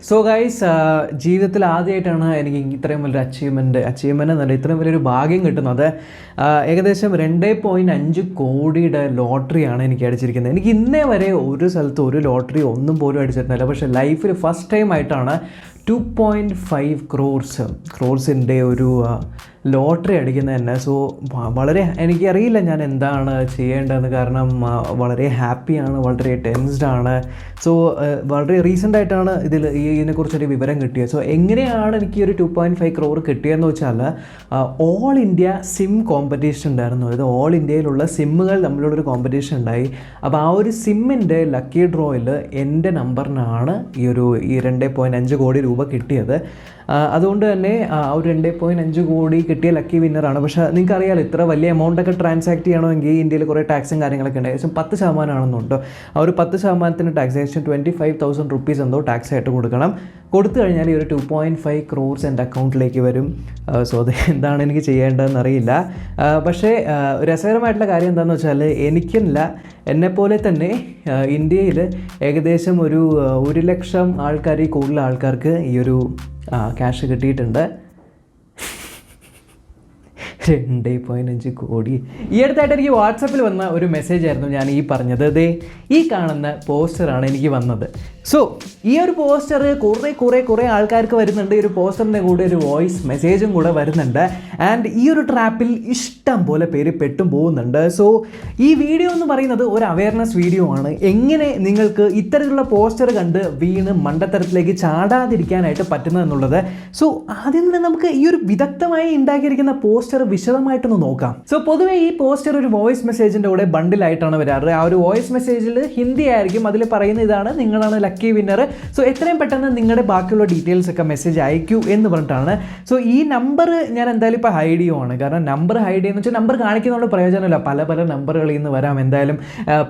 So guys, ജീവിതത്തിൽ ആദ്യമായിട്ടാണ് എനിക്ക് ഇത്രയും വലിയൊരു അച്ചീവ്മെൻറ്റ് എന്നല്ല ഇത്രയും വലിയൊരു ഭാഗ്യം കിട്ടുന്നത്. ഏകദേശം 2.5 കോടിയുടെ ലോട്ടറിയാണ് എനിക്ക് അടിച്ചിരിക്കുന്നത്. എനിക്ക് ഇന്നേ വരെ ഒരു സ്ഥലത്ത് ഒരു ലോട്ടറി ഒന്നും പോലും അടിച്ചിട്ടില്ല. പക്ഷേ ലൈഫിൽ ഫസ്റ്റ് ടൈം ആയിട്ടാണ് 2.5 ക്രോർസിൻ്റെ ഒരു ലോട്ടറി അടിക്കുന്നത് തന്നെ. സോ വളരെ എനിക്കറിയില്ല ഞാൻ എന്താണ് ചെയ്യേണ്ടതെന്ന്. കാരണം വളരെ ഹാപ്പിയാണ്, വളരെ ടെൻസ്ഡാണ്. സോ വളരെ റീസെൻ്റായിട്ടാണ് ഇതിനെക്കുറിച്ചൊരു വിവരം കിട്ടിയത്. സോ എങ്ങനെയാണ് എനിക്ക് ഒരു 2.5 ക്രോർ കിട്ടിയതെന്ന് വെച്ചാൽ ഓൾ ഇന്ത്യ സിം കോമ്പറ്റീഷൻ ഉണ്ടായിരുന്നു. അതായത് ഓൾ ഇന്ത്യയിലുള്ള സിമ്മുകൾ തമ്മിലുള്ളൊരു കോമ്പറ്റീഷൻ ഉണ്ടായി. അപ്പോൾ ആ ഒരു സിമ്മിൻ്റെ ലക്കി ഡ്രോയിൽ എൻ്റെ നമ്പറിനാണ് ഈ 2.5 കോടി രൂപ കിട്ടിയത്. അതുകൊണ്ട് തന്നെ ആ ഒരു 2.5 കോടി കിട്ടിയ ലക്കി വിന്നറാണ്. പക്ഷേ നിങ്ങൾക്കറിയാമല്ലോ, ഇത്ര വലിയ എമൗണ്ടൊക്കെ ട്രാൻസാക്ട് ചെയ്യണമെങ്കിൽ ഇന്ത്യയിൽ കുറേ ടാക്സും കാര്യങ്ങളൊക്കെ ഉണ്ട്. ഏകദേശം 10% ആണെന്നുണ്ടോ. ആ ഒരു 10% ടാക്സ്, ഏകദേശം 25,000 റുപ്പീസ് എന്തോ ടാക്സ് ആയിട്ട് കൊടുക്കണം. കൊടുത്തു കഴിഞ്ഞാൽ ഈ ഒരു 2.5 ക്രോർസ് എൻ്റെ അക്കൗണ്ടിലേക്ക് വരും. സോ അത് എന്താണ് എനിക്ക് ചെയ്യേണ്ടതെന്ന് അറിയില്ല. പക്ഷേ രസകരമായിട്ടുള്ള കാര്യം എന്താണെന്ന് വെച്ചാൽ എനിക്കല്ല, എന്നെപ്പോലെ തന്നെ ഇന്ത്യയിൽ ഏകദേശം ഒരു 1 ലക്ഷം ആൾക്കാരിൽ കൂടുതൽ ആൾക്കാർക്ക് ഈ ഒരു ക്യാഷ് കിട്ടിയിട്ടുണ്ട്. 2.5 കോടി. ഈ അടുത്തായിട്ട് എനിക്ക് വാട്സപ്പിൽ വന്ന ഒരു മെസ്സേജ് ആയിരുന്നു ഞാൻ ഈ പറഞ്ഞത്. ഈ കാണുന്ന പോസ്റ്ററാണ് എനിക്ക് വന്നത്. സോ ഈ ഒരു പോസ്റ്റർ കുറേ ആൾക്കാർക്ക് വരുന്നുണ്ട്. ഈ ഒരു പോസ്റ്ററിൻ്റെ കൂടെ ഒരു വോയിസ് മെസ്സേജും കൂടെ വരുന്നുണ്ട്. ആൻഡ് ഈ ഒരു ട്രാപ്പിൽ ഇഷ്ടം പോലെ പേര് പെട്ടും പോകുന്നുണ്ട്. സോ ഈ വീഡിയോ എന്ന് പറയുന്നത് ഒരു അവയർനെസ് വീഡിയോ ആണ്. എങ്ങനെ നിങ്ങൾക്ക് ഇത്തരത്തിലുള്ള പോസ്റ്റർ കണ്ട് വീണ് മണ്ടത്തരത്തിലേക്ക് ചാടാതിരിക്കാനായിട്ട് പറ്റുന്നതെന്നുള്ളത്. സോ ആദ്യം തന്നെ നമുക്ക് ഈ ഒരു വിദഗ്ധമായി ഉണ്ടാക്കിയിരിക്കുന്ന പോസ്റ്റർ വിശദമായിട്ടൊന്ന് നോക്കാം. സോ പൊതുവേ ഈ പോസ്റ്റർ ഒരു വോയിസ് മെസ്സേജിൻ്റെ കൂടെ ബണ്ടിലായിട്ടാണ് വരാറ്. ആ ഒരു വോയിസ് മെസ്സേജിൽ ഹിന്ദി ആയിരിക്കും. അതിൽ പറയുന്ന ഇതാണ്: നിങ്ങളാണ് ലക്കി വിന്നർ. സോ എത്രയും പെട്ടെന്ന് നിങ്ങളുടെ ബാക്കിയുള്ള ഡീറ്റെയിൽസ് ഒക്കെ മെസ്സേജ് അയക്കൂ എന്ന് പറഞ്ഞിട്ടാണ്. സോ ഈ നമ്പർ ഞാൻ എന്തായാലും ഇപ്പോൾ ഹൈഡ് ചെയ്യുവാണ്. കാരണം നമ്പർ ഹൈഡ് ചെയ്യുന്ന വെച്ചാൽ നമ്പർ കാണിക്കുന്നതുകൊണ്ട് പ്രയോജനമില്ല. പല നമ്പറുകളിൽ നിന്ന് വരാം. എന്തായാലും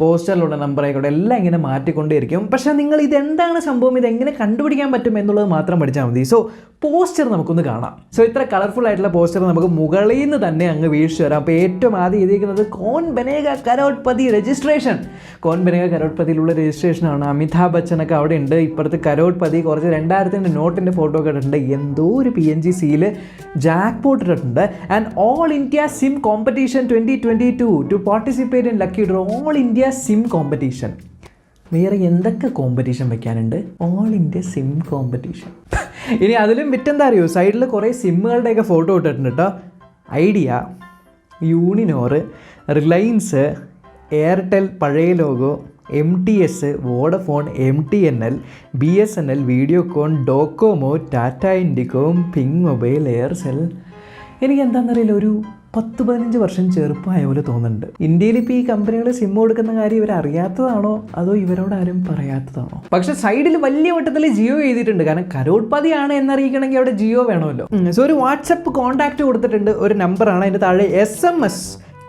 പോസ്റ്ററിലുള്ള നമ്പർ ആയിക്കോട്ടെ എല്ലാം ഇങ്ങനെ മാറ്റിക്കൊണ്ടേയിരിക്കും. പക്ഷേ നിങ്ങൾ ഇതെന്താണ് സംഭവം, ഇതെങ്ങനെ കണ്ടുപിടിക്കാൻ പറ്റും എന്നുള്ളത് മാത്രം പഠിച്ചാൽ മതി. സോ പോസ്റ്റർ നമുക്കൊന്ന് കാണാം. സോ ഇത്ര കളർഫുൾ ആയിട്ടുള്ള പോസ്റ്റർ നമുക്ക് മുകളിൽ നിന്ന് തന്നെ അങ്ങ് വീഴ്ച വരാം. അപ്പോൾ ഏറ്റവും ആദ്യം എഴുതിയിരിക്കുന്നത് കോൺ ബനേഗ കരോഡ്പതി രജിസ്ട്രേഷൻ. കോൺ ബനേഗ കരോഡ്പതിയിലുള്ള രജിസ്ട്രേഷനാണ്. അമിതാഭ് ബച്ചനൊക്കെ അവിടെ ഉണ്ട്. ഇപ്പുറത്ത് കരോഡ്പതി കുറച്ച് 2000 നോട്ടിൻ്റെ ഫോട്ടോ ഒക്കെ ഇട്ടിട്ടുണ്ട്. എന്തോ ഒരു PNG സീല് ജാക്ക് പോട്ട് ഇട്ടിട്ടുണ്ട്. And all India SIM competition 2022 to participate in lucky draw. All India SIM competition. വേറെ എന്തൊക്കെ കോമ്പറ്റീഷൻ വെക്കാനുണ്ട്? All India SIM competition. ഇനി അതിലും വിറ്റെന്താ അറിയോ, സൈഡിൽ കുറേ സിമ്മുകളുടെയൊക്കെ ഫോട്ടോ ഇട്ടിട്ടുണ്ട് കേട്ടോ. ഐഡിയ, യൂണിനോർ, റിലയൻസ്, എയർടെൽ പഴയ logo, MTS, Vodafone, MTNL, BSNL, Videocon, Docomo, Tata Indicom, ping mobile, Aircel. എനിക്ക് എന്താണെന്നറിയില്ല, ഒരു 10-15 വർഷം ചെറുപ്പമായ പോലെ തോന്നുന്നുണ്ട്. ഇന്ത്യയിൽ ഇപ്പോൾ ഈ കമ്പനികൾ സിം കൊടുക്കുന്ന കാര്യം ഇവർ അറിയാത്തതാണോ അതോ ഇവരോട് ആരും പറയാത്തതാണോ? പക്ഷേ സൈഡിൽ വലിയ വട്ടത്തിൽ ജിയോ എഴുതിയിട്ടുണ്ട്. കാരണം കരോഡ്പതിയാണ് എന്നറിയിക്കണമെങ്കിൽ അവിടെ ജിയോ വേണമല്ലോ. സോ ഒരു വാട്സപ്പ് കോൺടാക്റ്റ് കൊടുത്തിട്ടുണ്ട്. ഒരു നമ്പറാണ്. അതിൻ്റെ താഴെ SMS.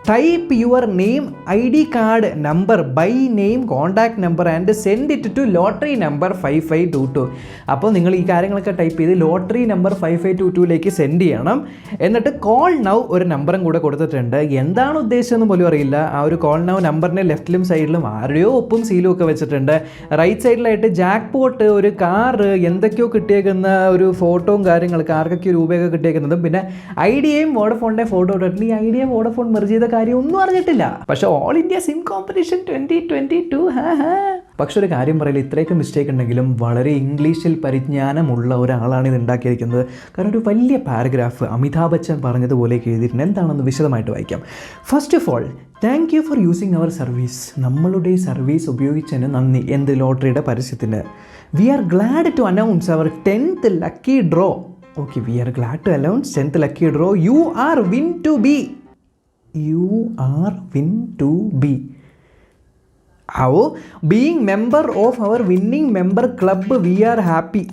Type your name, ID card number, by name, contact number and send it to lottery number 5522. അപ്പോൾ നിങ്ങൾ ഈ കാര്യങ്ങളൊക്കെ ടൈപ്പ് ചെയ്ത് ലോട്ടറി നമ്പർ 5522ലേക്ക് സെൻഡ് ചെയ്യണം. എന്നിട്ട് കോൾ നൗ ഒരു നമ്പറും കൂടെ കൊടുത്തിട്ടുണ്ട്. എന്താണ് ഉദ്ദേശിച്ചതെന്ന് പോലും അറിയില്ല. ആ ഒരു കോൾ നൗ നമ്പറിൻ്റെ ലെഫ്റ്റിലും സൈഡിലും ആരുടെയോ ഒപ്പും സീലും ഒക്കെ വെച്ചിട്ടുണ്ട്. റൈറ്റ് സൈഡിലായിട്ട് ജാക്ക് പോട്ട്, ഒരു കാറ്, എന്തൊക്കെയോ കിട്ടിയേക്കുന്ന ഒരു ഫോട്ടോയും കാര്യങ്ങൾ, കാർക്കൊക്കെ രൂപയൊക്കെ കിട്ടിയേക്കുന്നതും, പിന്നെ ഐഡിയയും വോഡഫോണിൻ്റെ ഫോട്ടോ ഇട്ടിട്ടുണ്ട്. ഈ ഐഡിയ വോഡഫോൺ മെർജ് ചെയ്ത കാര്യം ഒന്നും അറിഞ്ഞിട്ടില്ല. പക്ഷെ ഓൾ ഇന്ത്യ സിം കോമ്പറ്റീഷൻ 2022. പക്ഷെ ഒരു കാര്യം പറയില്ല, ഇത്രയൊക്കെ മിസ്റ്റേക്ക് ഉണ്ടെങ്കിലും വളരെ ഇംഗ്ലീഷിൽ പരിജ്ഞാനമുള്ള ഒരാളാണ് ഇത് ഉണ്ടാക്കിയിരിക്കുന്നത്. കാരണം ഒരു വലിയ പാരഗ്രാഫ് അമിതാഭ് ബച്ചൻ പറഞ്ഞതുപോലെയൊക്കെ എഴുതിയിട്ടുണ്ട്. എന്താണെന്ന് വിശദമായിട്ട് വായിക്കാം. First of all, thank you for using our service. നമ്മളുടെ സർവീസ് ഉപയോഗിച്ചതിന് നന്ദി. എന്ത് ലോട്ടറിയുടെ പരസ്യത്തിന്. We are glad to announce our 10th lucky draw. Okay, we are glad to announce 10th lucky draw. You are win to be. How? Being member of our winning member club, we are happy.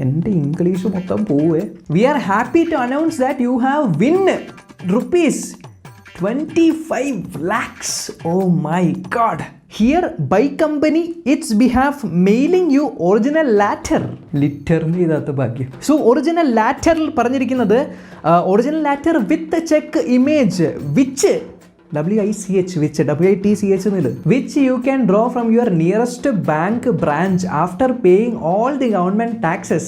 എൻ്റെ English മൊത്തം പോവേ. We are happy to announce that you have win rupees 25 lakhs. Oh my God. Here by company its behalf mailing you original letter. ലിറ്ററിന് ഇതാത്ത ഭാഗ്യം. So original ലാറ്ററിൽ പറഞ്ഞിരിക്കുന്നത് original letter with check image which WICH which WITCH എന്നില്ല, which you can draw from your nearest bank branch after paying all the government taxes.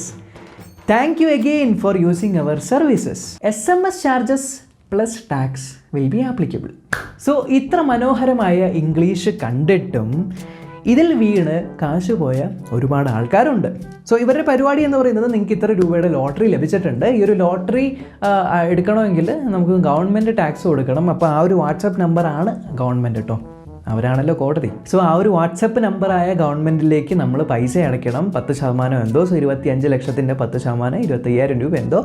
Thank you again for using our services. SMS charges plus tax will be applicable. So ഇത്ര മനോഹരമായ English കണ്ടിട്ടും ഇതിൽ വീണ് കാശ് പോയ ഒരുപാട് ആൾക്കാരുണ്ട്. So ഇവരുടെ പരിപാടി എന്ന് പറയുന്നത് നിങ്ങൾക്ക് ഇത്ര രൂപയുടെ ലോട്ടറി ലഭിച്ചിട്ടുണ്ട്, ഈ ഒരു ലോട്ടറി എടുക്കണമെങ്കിൽ നമുക്ക് ഗവൺമെൻറ് ടാക്സ് കൊടുക്കണം. അപ്പോൾ ആ ഒരു വാട്സപ്പ് നമ്പറാണ് ഗവൺമെൻറ് കേട്ടോ, അവരാണല്ലോ കോടതി. സോ ആ ഒരു വാട്സപ്പ് നമ്പറായ ഗവൺമെൻറ്റിലേക്ക് നമ്മൾ പൈസ അടയ്ക്കണം, 10% എന്തോ. സോ 25 ലക്ഷത്തിൻ്റെ 10% 25,000 രൂപ എന്തോ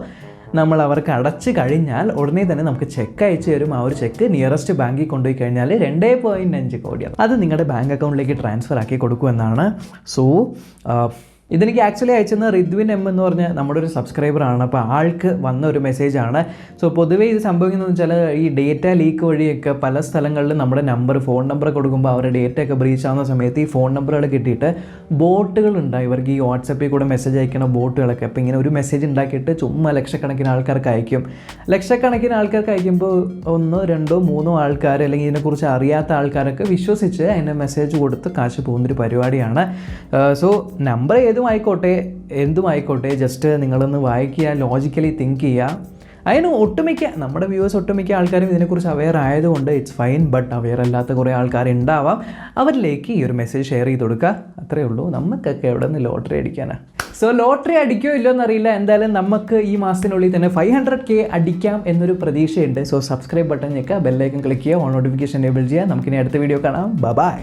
നമ്മൾ അവർക്ക് അടച്ചു കഴിഞ്ഞാൽ ഉടനെ തന്നെ നമുക്ക് ചെക്ക് അയച്ചു തരും. ആ ഒരു ചെക്ക് നിയറസ്റ്റ് ബാങ്കിൽ കൊണ്ടുപോയി കഴിഞ്ഞാൽ 2.5 കോടിയാണ് അത് നിങ്ങളുടെ ബാങ്ക് അക്കൗണ്ടിലേക്ക് ട്രാൻസ്ഫർ ആക്കി കൊടുക്കുമെന്നാണ്. സോ ഇതെനിക്ക് ആക്ച്വലി അയച്ചെന്ന് റിദ്വിൻ എം എന്ന് പറഞ്ഞ നമ്മുടെ ഒരു സബ്സ്ക്രൈബറാണ്. അപ്പോൾ ആൾക്ക് വന്ന ഒരു മെസ്സേജാണ്. സോ പൊതുവേ ഇത് സംഭവിക്കുന്നതെന്ന് വെച്ചാൽ ഈ ഡേറ്റ ലീക്ക് വഴിയൊക്കെ പല സ്ഥലങ്ങളിലും നമ്മുടെ ഫോൺ നമ്പർ കൊടുക്കുമ്പോൾ അവരുടെ ഡേറ്റ ഒക്കെ ബ്രീച്ച് ആവുന്ന സമയത്ത് ഈ ഫോൺ നമ്പറുകൾ കിട്ടിയിട്ട് ബോട്ടുകളുണ്ടായി ഇവർക്ക്, ഈ വാട്സപ്പിൽ കൂടെ മെസ്സേജ് അയക്കുന്ന ബോട്ടുകളൊക്കെ. അപ്പോൾ ഇങ്ങനെ ഒരു മെസ്സേജ് ഉണ്ടാക്കിയിട്ട് ചുമ്മാ ലക്ഷക്കണക്കിന് ആൾക്കാർക്ക് അയക്കും. ലക്ഷക്കണക്കിന് ആൾക്കാർക്ക് അയക്കുമ്പോൾ 1, 2, 3 ആൾക്കാർ അല്ലെങ്കിൽ ഇതിനെക്കുറിച്ച് അറിയാത്ത ആൾക്കാരൊക്കെ വിശ്വസിച്ച് അതിൻ്റെ മെസ്സേജ് കൊടുത്ത് കാശ് പോകുന്നൊരു പരിപാടിയാണ്. സോ നമ്പർ ആയിക്കോട്ടെ എന്തുമായിക്കോട്ടെ, ജസ്റ്റ് നിങ്ങളൊന്ന് വായിക്കുക, ലോജിക്കലി തിങ്ക് ചെയ്യുക. അതിന് നമ്മുടെ വ്യൂവേഴ്സ് ഒട്ടുമിക്ക ആൾക്കാരും ഇതിനെക്കുറിച്ച് അവെയർ ആയതുകൊണ്ട് ഇറ്റ്സ് ഫൈൻ. ബട്ട് അവെയർ അല്ലാത്ത കുറേ ആൾക്കാർ ഉണ്ടാവാം, അവരിലേക്ക് ഈ ഒരു മെസ്സേജ് ഷെയർ ചെയ്ത് കൊടുക്കുക, അത്രയേ ഉള്ളൂ. നമുക്കൊക്കെ എവിടെ നിന്ന് ലോട്ടറി അടിക്കാനാണ്. സോ ലോട്ടറി അടിക്കുമോ ഇല്ലോ എന്നറിയില്ല, എന്തായാലും നമുക്ക് ഈ മാസത്തിനുള്ളിൽ തന്നെ 500K അടിക്കാം എന്നൊരു പ്രതീക്ഷയുണ്ട്. സോ സബ്സ്ക്രൈബ് ബട്ടൺ ഞെക്കുക, ബെല്ലൈക്കൺ ക്ലിക്ക് ചെയ്യുക, ഓൺ നോട്ടിഫിക്കേഷൻ എനേബിൾ ചെയ്യുക. നമുക്കിനി അടുത്ത വീഡിയോ കാണാം. ബൈ.